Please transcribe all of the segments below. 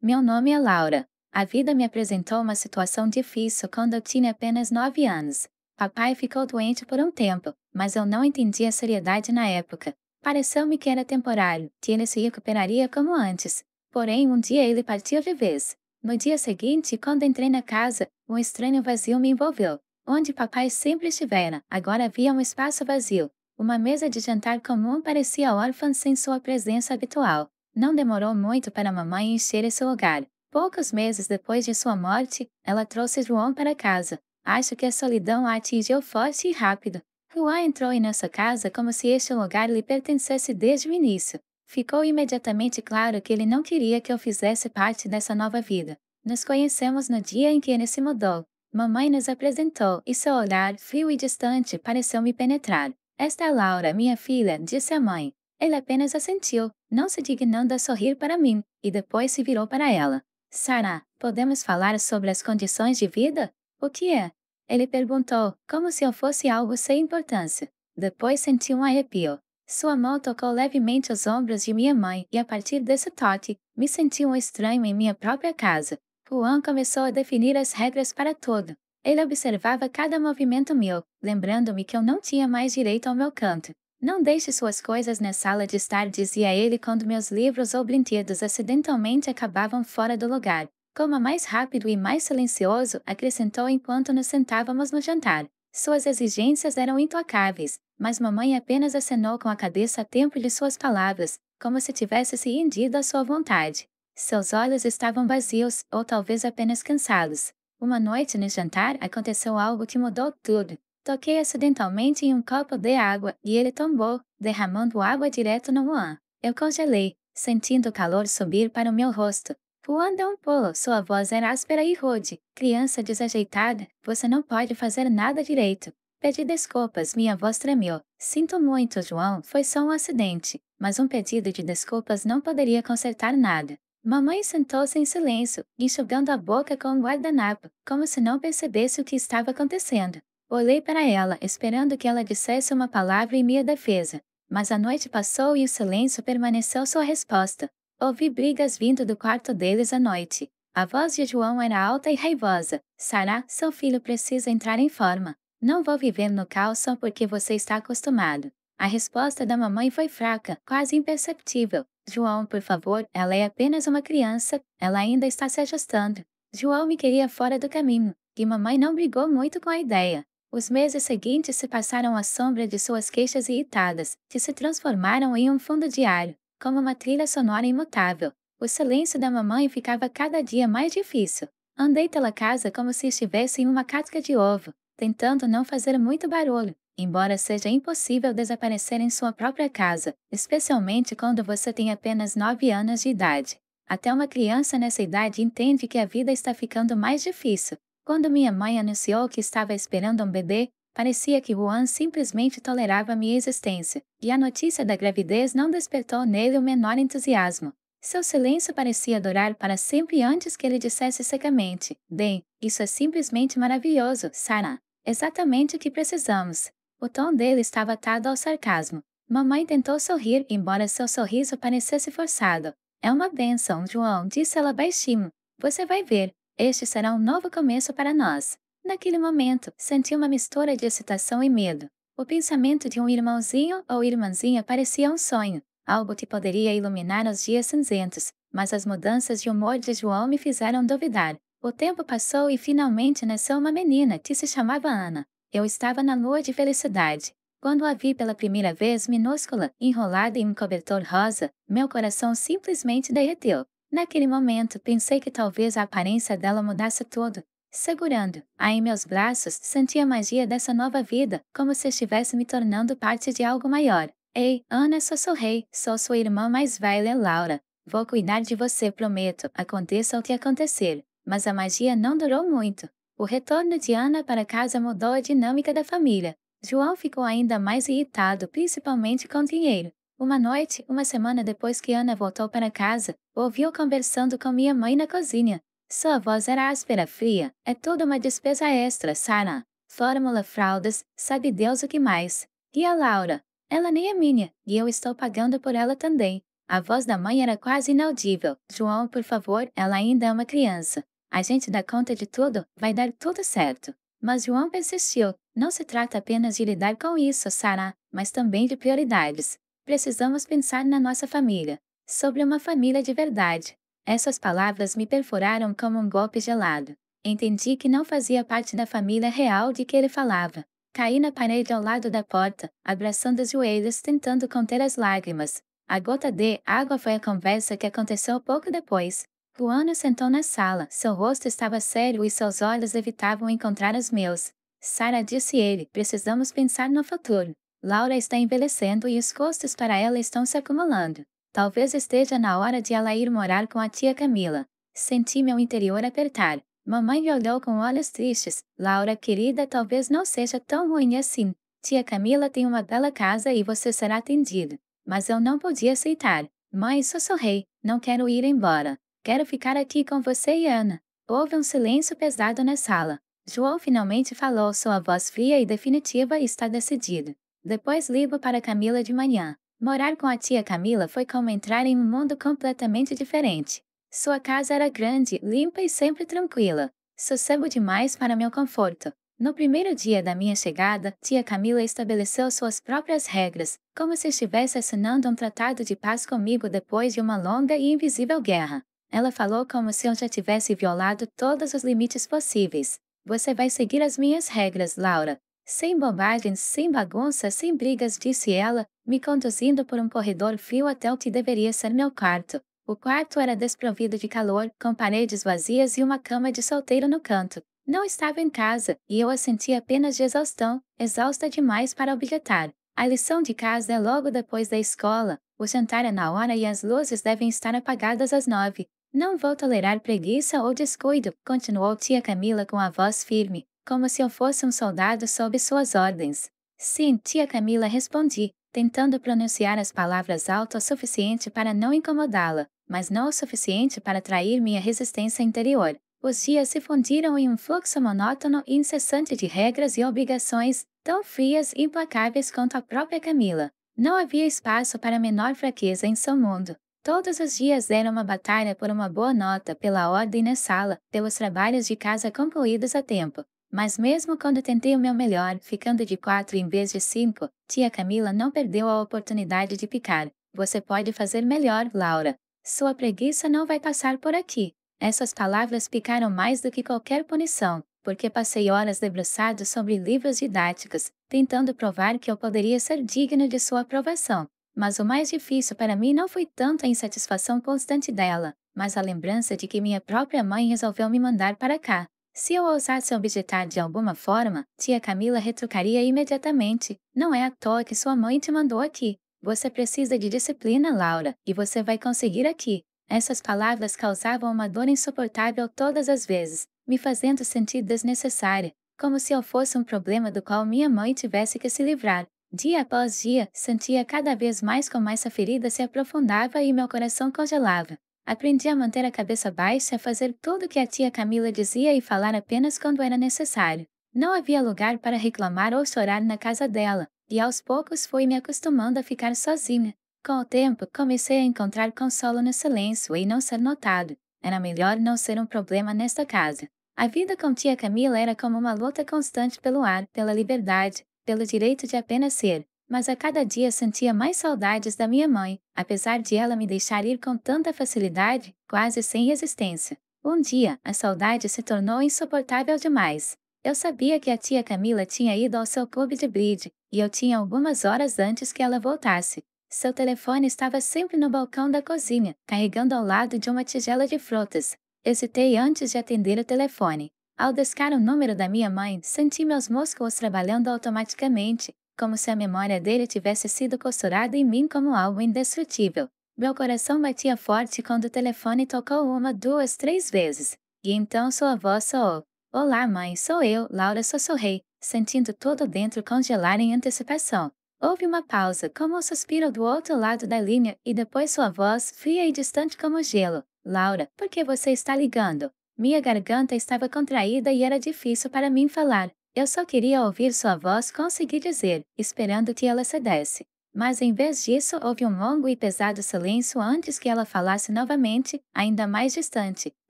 Meu nome é Laura. A vida me apresentou uma situação difícil quando eu tinha apenas 9 anos. Papai ficou doente por um tempo, mas eu não entendi a seriedade na época. Pareceu-me que era temporário, que ele se recuperaria como antes. Porém, um dia ele partiu de vez. No dia seguinte, quando entrei na casa, um estranho vazio me envolveu. Onde papai sempre estivera, agora havia um espaço vazio. Uma mesa de jantar comum parecia órfã sem sua presença habitual. Não demorou muito para mamãe encher esse lugar. Poucos meses depois de sua morte, ela trouxe João para casa. Acho que a solidão a atingiu forte e rápido. Juan entrou em nossa casa como se este lugar lhe pertencesse desde o início. Ficou imediatamente claro que ele não queria que eu fizesse parte dessa nova vida. Nos conhecemos no dia em que ele se mudou. Mamãe nos apresentou e seu olhar, frio e distante, pareceu me penetrar. Esta é Laura, minha filha, disse a mãe. Ele apenas assentiu, não se dignando a sorrir para mim, e depois se virou para ela. Sarah, podemos falar sobre as condições de vida? O que é? Ele perguntou, como se eu fosse algo sem importância. Depois senti um arrepio. Sua mão tocou levemente os ombros de minha mãe e a partir desse toque, me senti um estranho em minha própria casa. Juan começou a definir as regras para tudo. Ele observava cada movimento meu, lembrando-me que eu não tinha mais direito ao meu canto. Não deixe suas coisas na sala de estar, dizia ele quando meus livros ou brinquedos acidentalmente acabavam fora do lugar. Coma mais rápido e mais silencioso, acrescentou enquanto nos sentávamos no jantar. Suas exigências eram intocáveis, mas mamãe apenas acenou com a cabeça a tempo de suas palavras, como se tivesse se rendido à sua vontade. Seus olhos estavam vazios, ou talvez apenas cansados. Uma noite no jantar aconteceu algo que mudou tudo. Toquei acidentalmente em um copo de água e ele tombou, derramando água direto no Juan. Eu congelei, sentindo o calor subir para o meu rosto. Juan deu um pulo, sua voz era áspera e rude. Criança desajeitada, você não pode fazer nada direito. Pedi desculpas, minha voz tremeu. Sinto muito, João, foi só um acidente. Mas um pedido de desculpas não poderia consertar nada. Mamãe sentou-se em silêncio, enxugando a boca com um guardanapo, como se não percebesse o que estava acontecendo. Olhei para ela, esperando que ela dissesse uma palavra em minha defesa. Mas a noite passou e o silêncio permaneceu sua resposta. Ouvi brigas vindo do quarto deles à noite. A voz de João era alta e raivosa. Sarah, seu filho precisa entrar em forma. Não vou viver no caos só porque você está acostumado. A resposta da mamãe foi fraca, quase imperceptível. João, por favor, ela é apenas uma criança, ela ainda está se ajustando. João me queria fora do caminho, e mamãe não brigou muito com a ideia. Os meses seguintes se passaram à sombra de suas queixas irritadas, que se transformaram em um fundo diário, como uma trilha sonora imutável. O silêncio da mamãe ficava cada dia mais difícil. Andei pela casa como se estivesse em uma casca de ovo, tentando não fazer muito barulho, embora seja impossível desaparecer em sua própria casa, especialmente quando você tem apenas 9 anos de idade. Até uma criança nessa idade entende que a vida está ficando mais difícil. Quando minha mãe anunciou que estava esperando um bebê, parecia que Juan simplesmente tolerava minha existência, e a notícia da gravidez não despertou nele o menor entusiasmo. Seu silêncio parecia durar para sempre antes que ele dissesse secamente: bem, isso é simplesmente maravilhoso, Sarah. Exatamente o que precisamos. O tom dele estava atado ao sarcasmo. Mamãe tentou sorrir, embora seu sorriso parecesse forçado. É uma bênção, João, disse ela baixinho. Você vai ver. Este será um novo começo para nós. Naquele momento, senti uma mistura de excitação e medo. O pensamento de um irmãozinho ou irmãzinha parecia um sonho, algo que poderia iluminar os dias cinzentos, mas as mudanças de humor de João me fizeram duvidar. O tempo passou e finalmente nasceu uma menina que se chamava Ana. Eu estava na lua de felicidade. Quando a vi pela primeira vez minúscula, enrolada em um cobertor rosa, meu coração simplesmente derreteu. Naquele momento, pensei que talvez a aparência dela mudasse tudo. Segurando-a em meus braços, senti a magia dessa nova vida, como se estivesse me tornando parte de algo maior. Ei, Ana, sussurrei, sou sua irmã mais velha, Laura. Vou cuidar de você, prometo, aconteça o que acontecer. Mas a magia não durou muito. O retorno de Ana para casa mudou a dinâmica da família. João ficou ainda mais irritado, principalmente com o dinheiro. Uma noite, uma semana depois que Ana voltou para casa, ouviu conversando com minha mãe na cozinha. Sua voz era áspera, fria. É toda uma despesa extra, Sarah. Fórmula, fraldas, sabe Deus o que mais. E a Laura? Ela nem é minha, e eu estou pagando por ela também. A voz da mãe era quase inaudível. João, por favor, ela ainda é uma criança. A gente dá conta de tudo, vai dar tudo certo. Mas João persistiu. Não se trata apenas de lidar com isso, Sarah, mas também de prioridades. Precisamos pensar na nossa família. Sobre uma família de verdade. Essas palavras me perfuraram como um golpe gelado. Entendi que não fazia parte da família real de que ele falava. Caí na parede ao lado da porta, abraçando os joelhos, tentando conter as lágrimas. A gota de água foi a conversa que aconteceu pouco depois. Juana sentou na sala, seu rosto estava sério e seus olhos evitavam encontrar os meus. Sarah, disse ele, precisamos pensar no futuro. Laura está envelhecendo e os custos para ela estão se acumulando. Talvez esteja na hora de ela ir morar com a tia Camila. Senti meu interior apertar. Mamãe me olhou com olhos tristes. Laura, querida, talvez não seja tão ruim assim. Tia Camila tem uma bela casa e você será atendida. Mas eu não podia aceitar. Mãe, sussurrei, não quero ir embora. Quero ficar aqui com você e Ana. Houve um silêncio pesado na sala. João finalmente falou, sua voz fria e definitiva, está decidido. Depois ligo para Camila de manhã. Morar com a tia Camila foi como entrar em um mundo completamente diferente. Sua casa era grande, limpa e sempre tranquila. Sossego demais para meu conforto. No primeiro dia da minha chegada, tia Camila estabeleceu suas próprias regras, como se estivesse assinando um tratado de paz comigo depois de uma longa e invisível guerra. Ela falou como se eu já tivesse violado todos os limites possíveis. Você vai seguir as minhas regras, Laura. Sem bobagens, sem bagunça, sem brigas, disse ela, me conduzindo por um corredor frio até o que deveria ser meu quarto. O quarto era desprovido de calor, com paredes vazias e uma cama de solteiro no canto. Não estava em casa, e eu a sentia apenas de exaustão, exausta demais para objetar. A lição de casa é logo depois da escola, o jantar é na hora e as luzes devem estar apagadas às 9. Não vou tolerar preguiça ou descuido, continuou tia Camila com a voz firme, como se eu fosse um soldado sob suas ordens. Sim, tia Camila, respondi, tentando pronunciar as palavras alto o suficiente para não incomodá-la, mas não o suficiente para atrair minha resistência interior. Os dias se fundiram em um fluxo monótono e incessante de regras e obrigações, tão frias e implacáveis quanto a própria Camila. Não havia espaço para a menor fraqueza em seu mundo. Todos os dias era uma batalha por uma boa nota, pela ordem na sala, pelos trabalhos de casa concluídos a tempo. Mas mesmo quando tentei o meu melhor, ficando de 4 em vez de 5, tia Camila não perdeu a oportunidade de picar. Você pode fazer melhor, Laura. Sua preguiça não vai passar por aqui. Essas palavras picaram mais do que qualquer punição, porque passei horas debruçado sobre livros didáticos, tentando provar que eu poderia ser digno de sua aprovação. Mas o mais difícil para mim não foi tanto a insatisfação constante dela, mas a lembrança de que minha própria mãe resolveu me mandar para cá. Se eu ousasse objetar de alguma forma, tia Camila retrucaria imediatamente. Não é à toa que sua mãe te mandou aqui. Você precisa de disciplina, Laura, e você vai conseguir aqui. Essas palavras causavam uma dor insuportável todas as vezes, me fazendo sentir desnecessária, como se eu fosse um problema do qual minha mãe tivesse que se livrar. Dia após dia, sentia cada vez mais como essa ferida se aprofundava e meu coração congelava. Aprendi a manter a cabeça baixa, a fazer tudo o que a tia Camila dizia e falar apenas quando era necessário. Não havia lugar para reclamar ou chorar na casa dela, e aos poucos fui me acostumando a ficar sozinha. Com o tempo, comecei a encontrar consolo no silêncio e não ser notado. Era melhor não ser um problema nesta casa. A vida com tia Camila era como uma luta constante pelo ar, pela liberdade, pelo direito de apenas ser. Mas a cada dia sentia mais saudades da minha mãe, apesar de ela me deixar ir com tanta facilidade, quase sem resistência. Um dia, a saudade se tornou insuportável demais. Eu sabia que a tia Camila tinha ido ao seu clube de bridge, e eu tinha algumas horas antes que ela voltasse. Seu telefone estava sempre no balcão da cozinha, carregando ao lado de uma tigela de frutas. Hesitei antes de atender o telefone. Ao discar o número da minha mãe, senti meus músculos trabalhando automaticamente, como se a memória dele tivesse sido costurada em mim como algo indestrutível. Meu coração batia forte quando o telefone tocou 1, 2, 3 vezes. E então sua voz soou. Olá, mãe, sou eu, Laura, sussurrei, sentindo tudo dentro congelar em antecipação. Houve uma pausa, como um suspiro do outro lado da linha, e depois sua voz, fria e distante como gelo. Laura, por que você está ligando? Minha garganta estava contraída e era difícil para mim falar. Eu só queria ouvir sua voz conseguir dizer, esperando que ela cedesse. Mas em vez disso houve um longo e pesado silêncio antes que ela falasse novamente, ainda mais distante.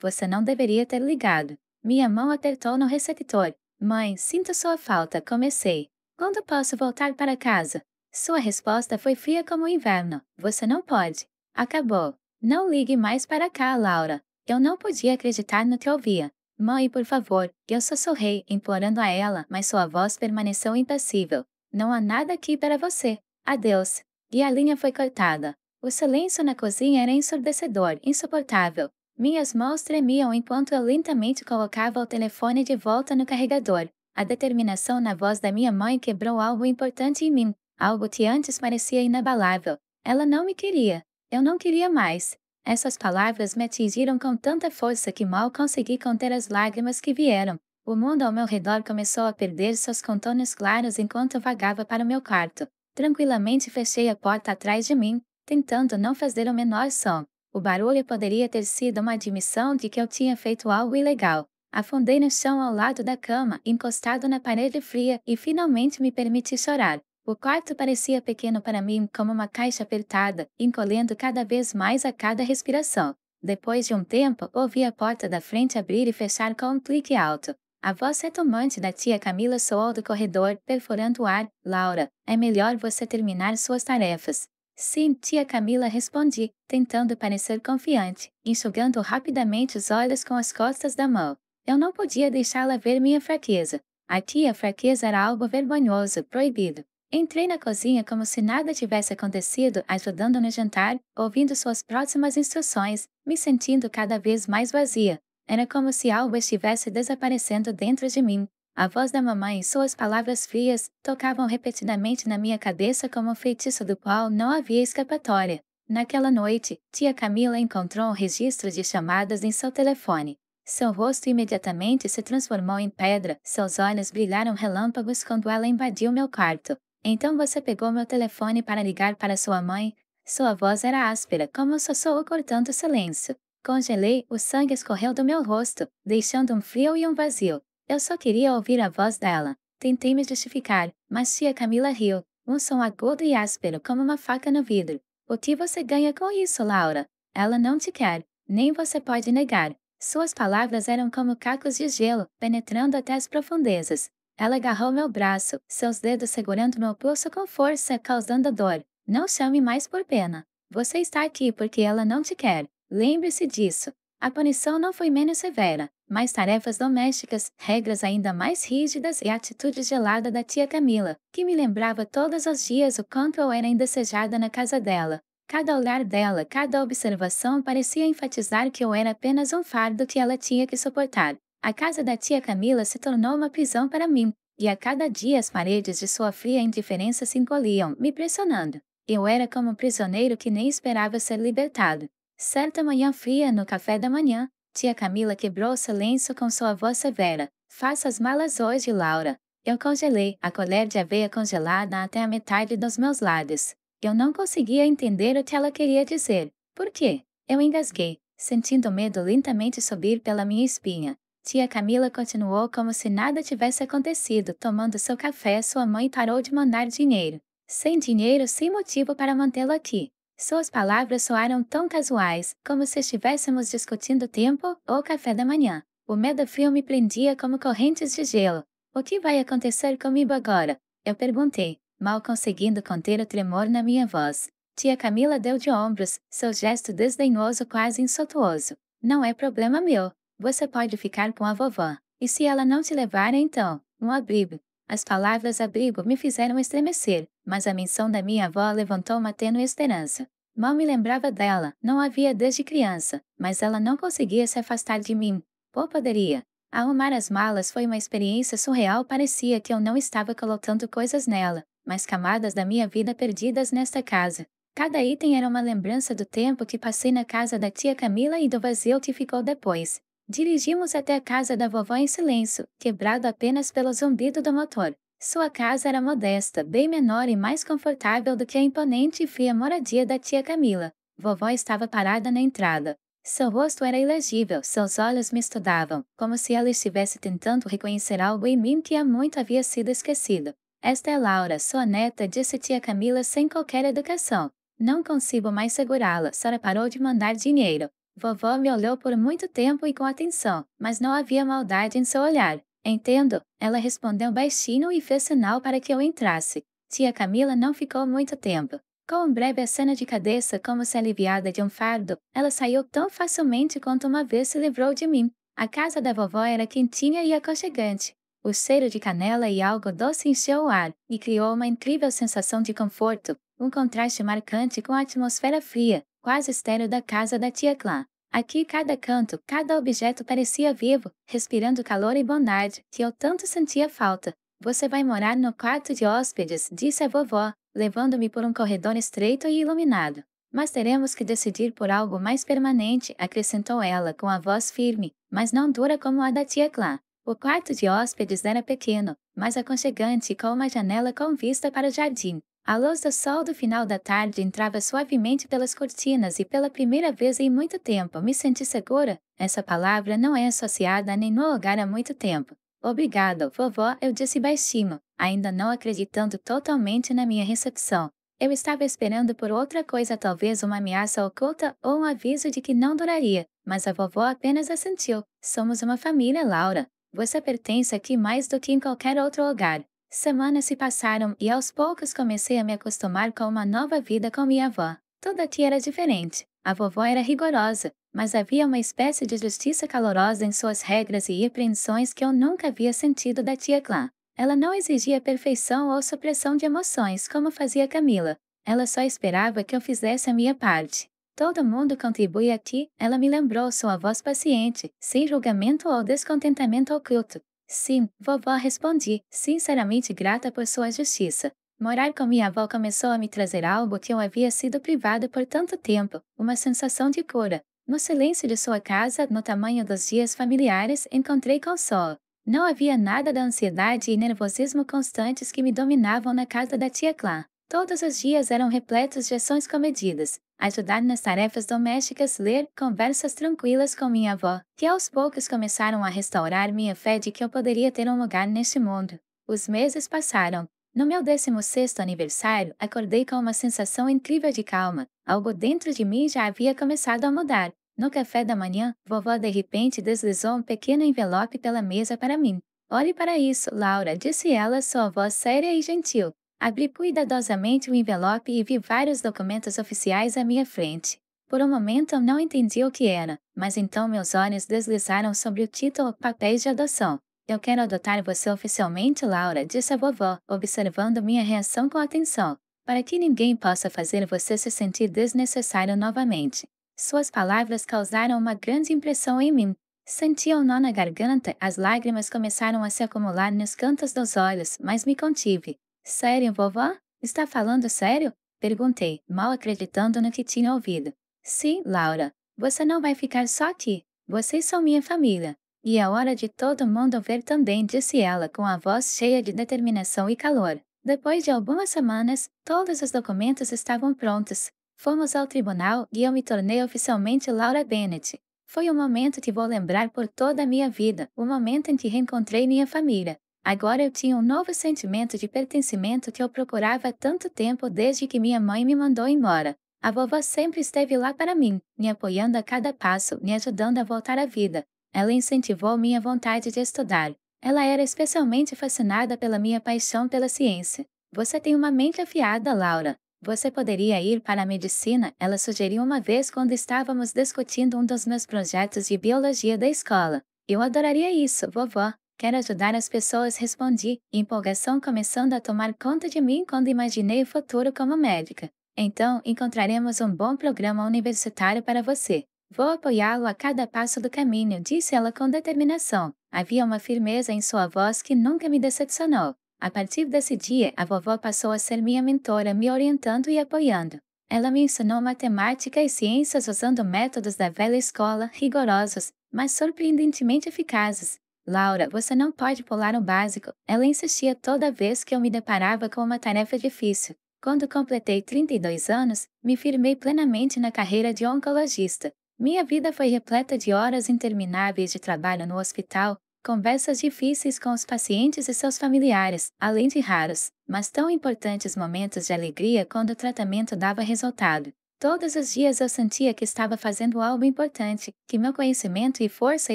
Você não deveria ter ligado. Minha mão apertou no receptor. Mãe, sinto sua falta, comecei. Quando posso voltar para casa? Sua resposta foi fria como o inverno. Você não pode. Acabou. Não ligue mais para cá, Laura. Eu não podia acreditar no que ouvia. Mãe, por favor, eu sussurrei, implorando a ela, mas sua voz permaneceu impassível. Não há nada aqui para você. Adeus. E a linha foi cortada. O silêncio na cozinha era ensurdecedor, insuportável. Minhas mãos tremiam enquanto eu lentamente colocava o telefone de volta no carregador. A determinação na voz da minha mãe quebrou algo importante em mim, algo que antes parecia inabalável. Ela não me queria. Eu não queria mais. Essas palavras me atingiram com tanta força que mal consegui conter as lágrimas que vieram. O mundo ao meu redor começou a perder seus contornos claros enquanto eu vagava para o meu quarto. Tranquilamente fechei a porta atrás de mim, tentando não fazer o menor som. O barulho poderia ter sido uma admissão de que eu tinha feito algo ilegal. Afundei no chão ao lado da cama, encostado na parede fria, e finalmente me permiti chorar. O quarto parecia pequeno para mim, como uma caixa apertada, encolhendo cada vez mais a cada respiração. Depois de um tempo, ouvi a porta da frente abrir e fechar com um clique alto. A voz retumbante da tia Camila soou do corredor, perfurando o ar. Laura, é melhor você terminar suas tarefas. Sim, tia Camila, respondi, tentando parecer confiante, enxugando rapidamente os olhos com as costas da mão. Eu não podia deixá-la ver minha fraqueza. Aqui a fraqueza era algo vergonhoso, proibido. Entrei na cozinha como se nada tivesse acontecido, ajudando no jantar, ouvindo suas próximas instruções, me sentindo cada vez mais vazia. Era como se algo estivesse desaparecendo dentro de mim. A voz da mamãe e suas palavras frias tocavam repetidamente na minha cabeça como um feitiço do qual não havia escapatória. Naquela noite, tia Camila encontrou um registro de chamadas em seu telefone. Seu rosto imediatamente se transformou em pedra, seus olhos brilharam relâmpagos quando ela invadiu meu quarto. Então você pegou meu telefone para ligar para sua mãe? Sua voz era áspera, como um sussurro cortando o silêncio. Congelei, o sangue escorreu do meu rosto, deixando um frio e um vazio. Eu só queria ouvir a voz dela. Tentei me justificar, mas tia Camila riu, um som agudo e áspero como uma faca no vidro. O que você ganha com isso, Laura? Ela não te quer, nem você pode negar. Suas palavras eram como cacos de gelo, penetrando até as profundezas. Ela agarrou meu braço, seus dedos segurando meu pulso com força, causando dor. Não chame mais por pena. Você está aqui porque ela não te quer. Lembre-se disso. A punição não foi menos severa, mas tarefas domésticas, regras ainda mais rígidas e a atitude gelada da tia Camila, que me lembrava todos os dias o quanto eu era indesejada na casa dela. Cada olhar dela, cada observação parecia enfatizar que eu era apenas um fardo que ela tinha que suportar. A casa da tia Camila se tornou uma prisão para mim, e a cada dia as paredes de sua fria indiferença se encolhiam, me pressionando. Eu era como um prisioneiro que nem esperava ser libertado. Certa manhã fria, no café da manhã, tia Camila quebrou o silêncio com sua voz severa. Faça as malas hoje, Laura. Eu congelei, a colher de aveia congelada até a metade dos meus lábios. Eu não conseguia entender o que ela queria dizer. Por quê? Eu engasguei, sentindo o medo lentamente subir pela minha espinha. Tia Camila continuou como se nada tivesse acontecido. Tomando seu café, sua mãe parou de mandar dinheiro. Sem dinheiro, sem motivo para mantê-lo aqui. Suas palavras soaram tão casuais, como se estivéssemos discutindo tempo ou café da manhã. O medo frio me prendia como correntes de gelo. O que vai acontecer comigo agora? Eu perguntei, mal conseguindo conter o tremor na minha voz. Tia Camila deu de ombros, seu gesto desdenhoso quase insultuoso. Não é problema meu. Você pode ficar com a vovó. E se ela não te levar, então, um abrigo. As palavras abrigo me fizeram estremecer, mas a menção da minha avó levantou uma tênue esperança. Mal me lembrava dela, não a via desde criança, mas ela não conseguia se afastar de mim. Ou poderia. Arrumar as malas foi uma experiência surreal. Parecia que eu não estava colocando coisas nela, mas camadas da minha vida perdidas nesta casa. Cada item era uma lembrança do tempo que passei na casa da tia Camila e do vazio que ficou depois. Dirigimos até a casa da vovó em silêncio, quebrado apenas pelo zumbido do motor. Sua casa era modesta, bem menor e mais confortável do que a imponente e fria moradia da tia Camila. Vovó estava parada na entrada. Seu rosto era ilegível, seus olhos me estudavam, como se ela estivesse tentando reconhecer algo em mim que há muito havia sido esquecido. Esta é Laura, sua neta, disse tia Camila sem qualquer educação. Não consigo mais segurá-la, Sara parou de mandar dinheiro. Vovó me olhou por muito tempo e com atenção, mas não havia maldade em seu olhar. Entendo, ela respondeu baixinho e fez sinal para que eu entrasse. Tia Camila não ficou muito tempo. Com um breve aceno de cabeça como se aliviada de um fardo, ela saiu tão facilmente quanto uma vez se livrou de mim. A casa da vovó era quentinha e aconchegante. O cheiro de canela e algo doce encheu o ar, e criou uma incrível sensação de conforto, um contraste marcante com a atmosfera fria, quase estéril da casa da tia Clã. Aqui cada canto, cada objeto parecia vivo, respirando calor e bondade, que eu tanto sentia falta. Você vai morar no quarto de hóspedes, disse a vovó, levando-me por um corredor estreito e iluminado. Mas teremos que decidir por algo mais permanente, acrescentou ela com a voz firme, mas não dura como a da tia Clã. O quarto de hóspedes era pequeno, mas aconchegante e com uma janela com vista para o jardim. A luz do sol do final da tarde entrava suavemente pelas cortinas e pela primeira vez em muito tempo me senti segura. Essa palavra não é associada a nenhum lugar há muito tempo. Obrigado, vovó, eu disse baixinho, ainda não acreditando totalmente na minha recepção. Eu estava esperando por outra coisa, talvez uma ameaça oculta ou um aviso de que não duraria, mas a vovó apenas assentiu. Somos uma família, Laura. Você pertence aqui mais do que em qualquer outro lugar. Semanas se passaram e aos poucos comecei a me acostumar com uma nova vida com minha avó. Tudo aqui era diferente. A vovó era rigorosa, mas havia uma espécie de justiça calorosa em suas regras e repreensões que eu nunca havia sentido da tia Clã. Ela não exigia perfeição ou supressão de emoções como fazia Camila. Ela só esperava que eu fizesse a minha parte. Todo mundo contribui aqui, ela me lembrou sua voz paciente, sem julgamento ou descontentamento oculto. Sim, vovó, respondi, sinceramente grata por sua justiça. Morar com minha avó começou a me trazer algo que eu havia sido privada por tanto tempo, uma sensação de cura. No silêncio de sua casa, no tamanho dos dias familiares, encontrei consolo. Não havia nada da ansiedade e nervosismo constantes que me dominavam na casa da tia Clã. Todos os dias eram repletos de ações comedidas. Ajudar nas tarefas domésticas, ler, conversas tranquilas com minha avó, que aos poucos começaram a restaurar minha fé de que eu poderia ter um lugar neste mundo. Os meses passaram. No meu 16º aniversário, acordei com uma sensação incrível de calma. Algo dentro de mim já havia começado a mudar. No café da manhã, vovó de repente deslizou um pequeno envelope pela mesa para mim. Olhe para isso, Laura, disse ela, sua voz séria e gentil. Abri cuidadosamente o envelope e vi vários documentos oficiais à minha frente. Por um momento eu não entendi o que era, mas então meus olhos deslizaram sobre o título Papéis de Adoção. Eu quero adotar você oficialmente, Laura, disse a vovó, observando minha reação com atenção, para que ninguém possa fazer você se sentir desnecessário novamente. Suas palavras causaram uma grande impressão em mim. Senti um nó na garganta, as lágrimas começaram a se acumular nos cantos dos olhos, mas me contive. Sério, vovó? Está falando sério? Perguntei, mal acreditando no que tinha ouvido. Sim, Laura. Você não vai ficar só aqui. Vocês são minha família. E é hora de todo mundo ver também, disse ela com a voz cheia de determinação e calor. Depois de algumas semanas, todos os documentos estavam prontos. Fomos ao tribunal e eu me tornei oficialmente Laura Bennett. Foi um momento que vou lembrar por toda a minha vida, o momento em que reencontrei minha família. Agora eu tinha um novo sentimento de pertencimento que eu procurava há tanto tempo desde que minha mãe me mandou embora. A vovó sempre esteve lá para mim, me apoiando a cada passo, me ajudando a voltar à vida. Ela incentivou minha vontade de estudar. Ela era especialmente fascinada pela minha paixão pela ciência. Você tem uma mente afiada, Laura. Você poderia ir para a medicina, ela sugeriu uma vez quando estávamos discutindo um dos meus projetos de biologia da escola. Eu adoraria isso, vovó. Quero ajudar as pessoas, respondi, empolgação começando a tomar conta de mim quando imaginei o futuro como médica. Então, encontraremos um bom programa universitário para você. Vou apoiá-lo a cada passo do caminho, disse ela com determinação. Havia uma firmeza em sua voz que nunca me decepcionou. A partir desse dia, a vovó passou a ser minha mentora, me orientando e apoiando. Ela me ensinou matemática e ciências usando métodos da velha escola, rigorosos, mas surpreendentemente eficazes. Laura, você não pode pular o básico, ela insistia toda vez que eu me deparava com uma tarefa difícil. Quando completei 32 anos, me firmei plenamente na carreira de oncologista. Minha vida foi repleta de horas intermináveis de trabalho no hospital, Conversas difíceis com os pacientes e seus familiares, além de raros, mas tão importantes momentos de alegria quando o tratamento dava resultado. Todos os dias eu sentia que estava fazendo algo importante, que meu conhecimento e força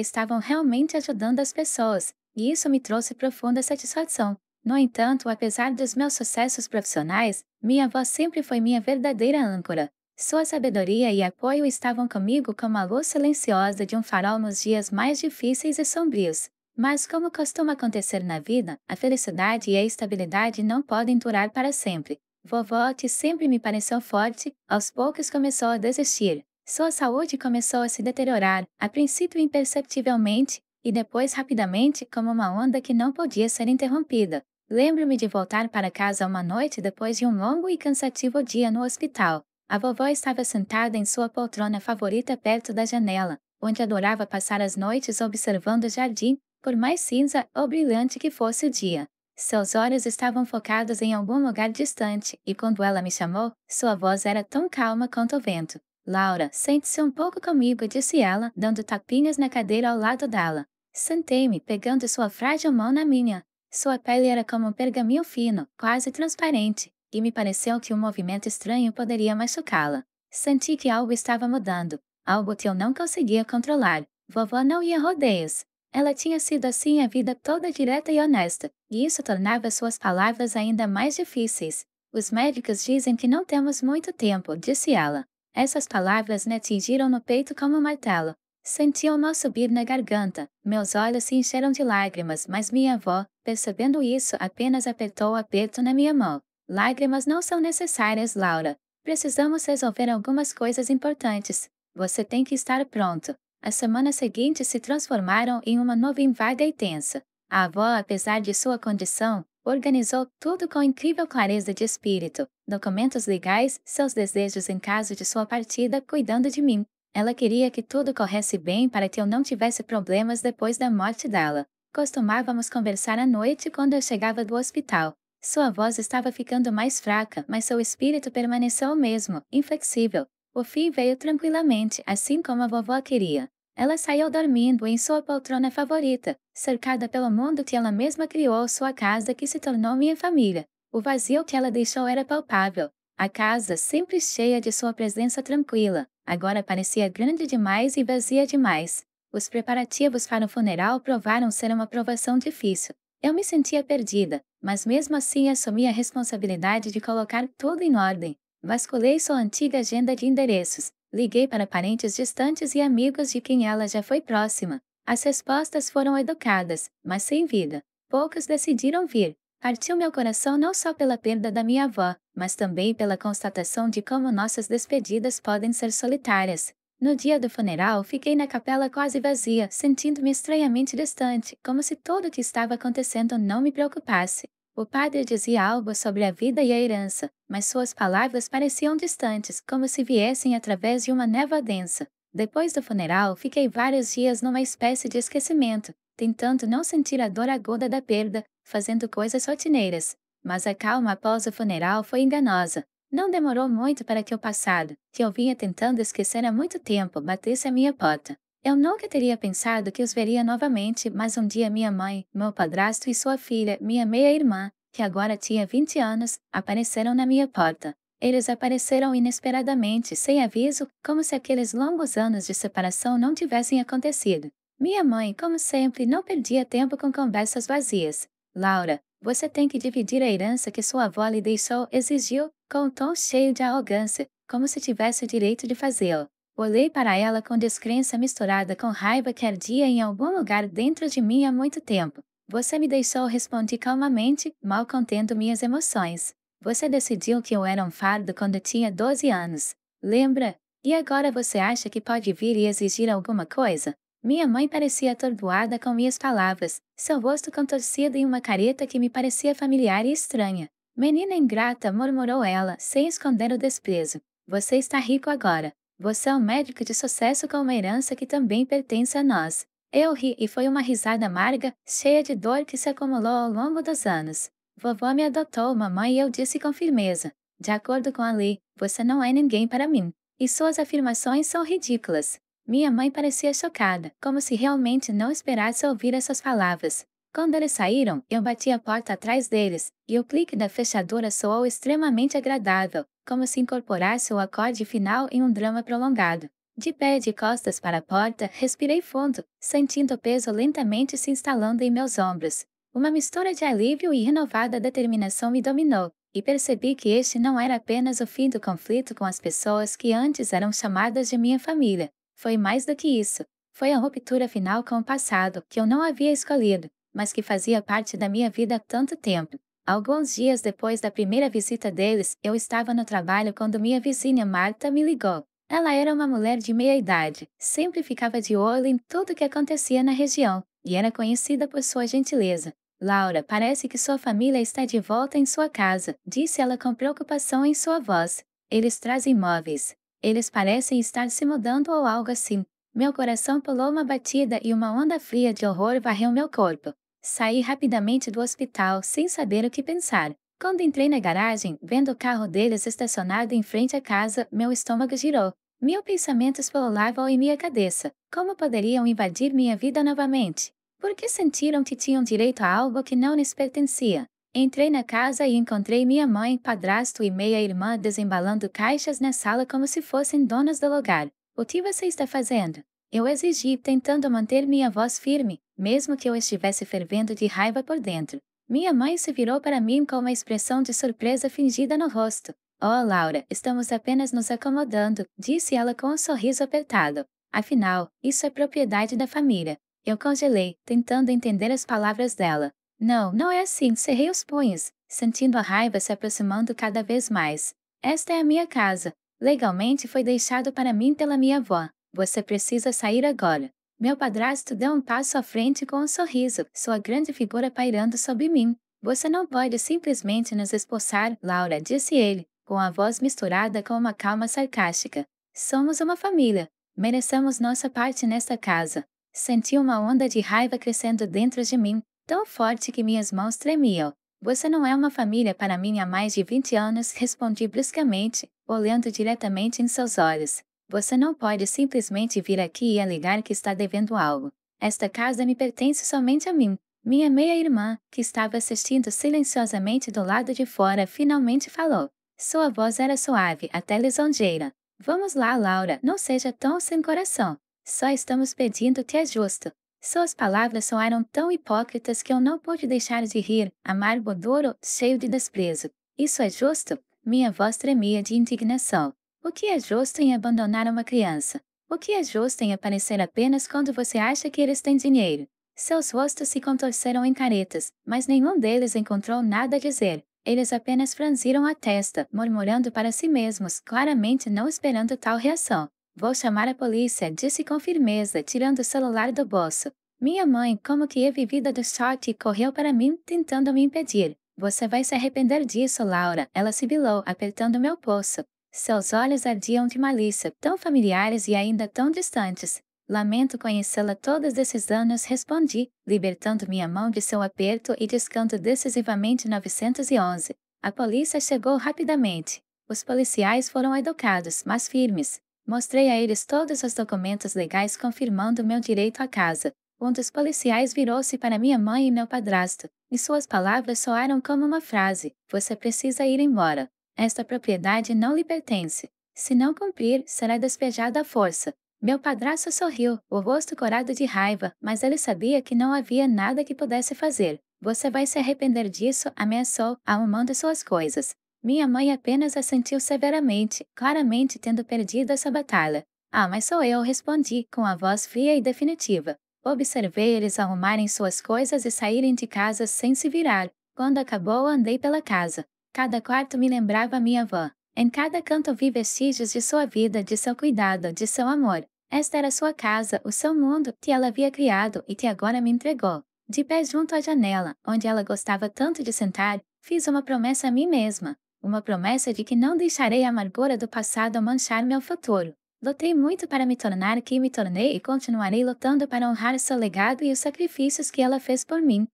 estavam realmente ajudando as pessoas, e isso me trouxe profunda satisfação. No entanto, apesar dos meus sucessos profissionais, minha avó sempre foi minha verdadeira âncora. Sua sabedoria e apoio estavam comigo como a luz silenciosa de um farol nos dias mais difíceis e sombrios. Mas, como costuma acontecer na vida, a felicidade e a estabilidade não podem durar para sempre. Vovó, que sempre me pareceu forte, aos poucos começou a desistir. Sua saúde começou a se deteriorar, a princípio imperceptivelmente, e depois rapidamente como uma onda que não podia ser interrompida. Lembro-me de voltar para casa uma noite depois de um longo e cansativo dia no hospital. A vovó estava sentada em sua poltrona favorita perto da janela, onde adorava passar as noites observando o jardim, por mais cinza ou brilhante que fosse o dia. Seus olhos estavam focados em algum lugar distante, e quando ela me chamou, sua voz era tão calma quanto o vento. Laura, sente-se um pouco comigo, disse ela, dando tapinhas na cadeira ao lado dela. Sentei-me, pegando sua frágil mão na minha. Sua pele era como um pergaminho fino, quase transparente, e me pareceu que um movimento estranho poderia machucá-la. Senti que algo estava mudando, algo que eu não conseguia controlar. Vovó não ia a rodeios. Ela tinha sido assim a vida toda, direta e honesta, e isso tornava suas palavras ainda mais difíceis. Os médicos dizem que não temos muito tempo, disse ela. Essas palavras me atingiram no peito como um martelo. Senti o nó subir na garganta, meus olhos se encheram de lágrimas, mas minha avó, percebendo isso, apenas apertou o aperto na minha mão. Lágrimas não são necessárias, Laura. Precisamos resolver algumas coisas importantes. Você tem que estar pronto. As semanas seguintes se transformaram em uma nuvem vaga e tensa. A avó, apesar de sua condição, organizou tudo com incrível clareza de espírito, documentos legais, seus desejos em caso de sua partida, cuidando de mim. Ela queria que tudo corresse bem para que eu não tivesse problemas depois da morte dela. Costumávamos conversar à noite quando eu chegava do hospital. Sua voz estava ficando mais fraca, mas seu espírito permaneceu o mesmo, inflexível. O fim veio tranquilamente, assim como a vovó queria. Ela saiu dormindo em sua poltrona favorita, cercada pelo mundo que ela mesma criou, sua casa que se tornou minha família. O vazio que ela deixou era palpável. A casa, sempre cheia de sua presença tranquila, agora parecia grande demais e vazia demais. Os preparativos para o funeral provaram ser uma provação difícil. Eu me sentia perdida, mas mesmo assim assumi a responsabilidade de colocar tudo em ordem. Vasculhei sua antiga agenda de endereços, liguei para parentes distantes e amigos de quem ela já foi próxima. As respostas foram educadas, mas sem vida. Poucos decidiram vir. Partiu meu coração não só pela perda da minha avó, mas também pela constatação de como nossas despedidas podem ser solitárias. No dia do funeral, fiquei na capela quase vazia, sentindo-me estranhamente distante, como se tudo o que estava acontecendo não me preocupasse. O padre dizia algo sobre a vida e a herança, mas suas palavras pareciam distantes, como se viessem através de uma névoa densa. Depois do funeral, fiquei vários dias numa espécie de esquecimento, tentando não sentir a dor aguda da perda, fazendo coisas rotineiras. Mas a calma após o funeral foi enganosa. Não demorou muito para que o passado, que eu vinha tentando esquecer há muito tempo, batesse à minha porta. Eu nunca teria pensado que os veria novamente, mas um dia minha mãe, meu padrasto e sua filha, minha meia-irmã, que agora tinha 20 anos, apareceram na minha porta. Eles apareceram inesperadamente, sem aviso, como se aqueles longos anos de separação não tivessem acontecido. Minha mãe, como sempre, não perdia tempo com conversas vazias. Laura, você tem que dividir a herança que sua avó lhe deixou, exigiu, com um tom cheio de arrogância, como se tivesse o direito de fazê-lo. Olhei para ela com descrença misturada com raiva que ardia em algum lugar dentro de mim há muito tempo. Você me deixou, respondi calmamente, mal contendo minhas emoções. Você decidiu que eu era um fardo quando tinha 12 anos. Lembra? E agora você acha que pode vir e exigir alguma coisa? Minha mãe parecia atordoada com minhas palavras, seu rosto contorcido em uma careta que me parecia familiar e estranha. Menina ingrata, murmurou ela, sem esconder o desprezo. Você está rico agora. Você é um médico de sucesso com uma herança que também pertence a nós. Eu ri e foi uma risada amarga, cheia de dor que se acumulou ao longo dos anos. Vovó me adotou, mamãe, e eu disse com firmeza. De acordo com a lei, você não é ninguém para mim. E suas afirmações são ridículas. Minha mãe parecia chocada, como se realmente não esperasse ouvir essas palavras. Quando eles saíram, eu bati a porta atrás deles, e o clique da fechadura soou extremamente agradável, como se incorporasse o acorde final em um drama prolongado. De pé de costas para a porta, respirei fundo, sentindo o peso lentamente se instalando em meus ombros. Uma mistura de alívio e renovada determinação me dominou, e percebi que este não era apenas o fim do conflito com as pessoas que antes eram chamadas de minha família. Foi mais do que isso. Foi a ruptura final com o passado, que eu não havia escolhido, mas que fazia parte da minha vida há tanto tempo. Alguns dias depois da primeira visita deles, eu estava no trabalho quando minha vizinha Marta me ligou. Ela era uma mulher de meia idade, sempre ficava de olho em tudo que acontecia na região, e era conhecida por sua gentileza. Laura, parece que sua família está de volta em sua casa, disse ela com preocupação em sua voz. Eles trazem móveis. Eles parecem estar se mudando ou algo assim. Meu coração pulou uma batida e uma onda fria de horror varreu meu corpo. Saí rapidamente do hospital, sem saber o que pensar. Quando entrei na garagem, vendo o carro deles estacionado em frente à casa, meu estômago girou. Mil pensamentos pululavam em minha cabeça. Como poderiam invadir minha vida novamente? Por que sentiram que tinham direito a algo que não lhes pertencia? Entrei na casa e encontrei minha mãe, padrasto e meia-irmã desembalando caixas na sala como se fossem donas do lugar. O que você está fazendo? Eu exigi, tentando manter minha voz firme, mesmo que eu estivesse fervendo de raiva por dentro. Minha mãe se virou para mim com uma expressão de surpresa fingida no rosto. Oh, Laura, estamos apenas nos acomodando, disse ela com um sorriso apertado. Afinal, isso é propriedade da família. Eu congelei, tentando entender as palavras dela. Não, não é assim, cerrei os punhos, sentindo a raiva se aproximando cada vez mais. Esta é a minha casa. Legalmente foi deixado para mim pela minha avó. Você precisa sair agora. Meu padrasto deu um passo à frente com um sorriso, sua grande figura pairando sobre mim. Você não pode simplesmente nos expulsar, Laura, disse ele, com a voz misturada com uma calma sarcástica. Somos uma família. Merecemos nossa parte nesta casa. Senti uma onda de raiva crescendo dentro de mim, tão forte que minhas mãos tremiam. Você não é uma família para mim há mais de 20 anos, respondi bruscamente, olhando diretamente em seus olhos. Você não pode simplesmente vir aqui e alegar que está devendo algo. Esta casa me pertence somente a mim. Minha meia-irmã, que estava assistindo silenciosamente do lado de fora, finalmente falou. Sua voz era suave, até lisonjeira. Vamos lá, Laura, não seja tão sem coração. Só estamos pedindo o que é justo. Suas palavras soaram tão hipócritas que eu não pude deixar de rir, amargo duro, cheio de desprezo. Isso é justo? Minha voz tremia de indignação. O que é justo em abandonar uma criança? O que é justo em aparecer apenas quando você acha que eles têm dinheiro? Seus rostos se contorceram em caretas, mas nenhum deles encontrou nada a dizer. Eles apenas franziram a testa, murmurando para si mesmos, claramente não esperando tal reação. Vou chamar a polícia, disse com firmeza, tirando o celular do bolso. Minha mãe, como que revivida do choque, correu para mim, tentando me impedir. Você vai se arrepender disso, Laura, ela sibilou, apertando meu pulso. Seus olhos ardiam de malícia, tão familiares e ainda tão distantes. Lamento conhecê-la todos esses anos, respondi, libertando minha mão de seu aperto e discando decisivamente 911. A polícia chegou rapidamente. Os policiais foram educados, mas firmes. Mostrei a eles todos os documentos legais confirmando meu direito à casa. Um dos policiais virou-se para minha mãe e meu padrasto, e suas palavras soaram como uma frase: você precisa ir embora. Esta propriedade não lhe pertence. Se não cumprir, será despejada à força. Meu padrasto sorriu, o rosto corado de raiva, mas ele sabia que não havia nada que pudesse fazer. Você vai se arrepender disso, ameaçou, arrumando suas coisas. Minha mãe apenas assentiu severamente, claramente tendo perdido essa batalha. Ah, mas sou eu, respondi, com a voz fria e definitiva. Observei eles arrumarem suas coisas e saírem de casa sem se virar. Quando acabou, andei pela casa. Cada quarto me lembrava minha avó. Em cada canto vi vestígios de sua vida, de seu cuidado, de seu amor. Esta era sua casa, o seu mundo, que ela havia criado e que agora me entregou. De pé junto à janela, onde ela gostava tanto de sentar, fiz uma promessa a mim mesma. Uma promessa de que não deixarei a amargura do passado manchar meu futuro. Lutei muito para me tornar quem me tornei e continuarei lutando para honrar seu legado e os sacrifícios que ela fez por mim.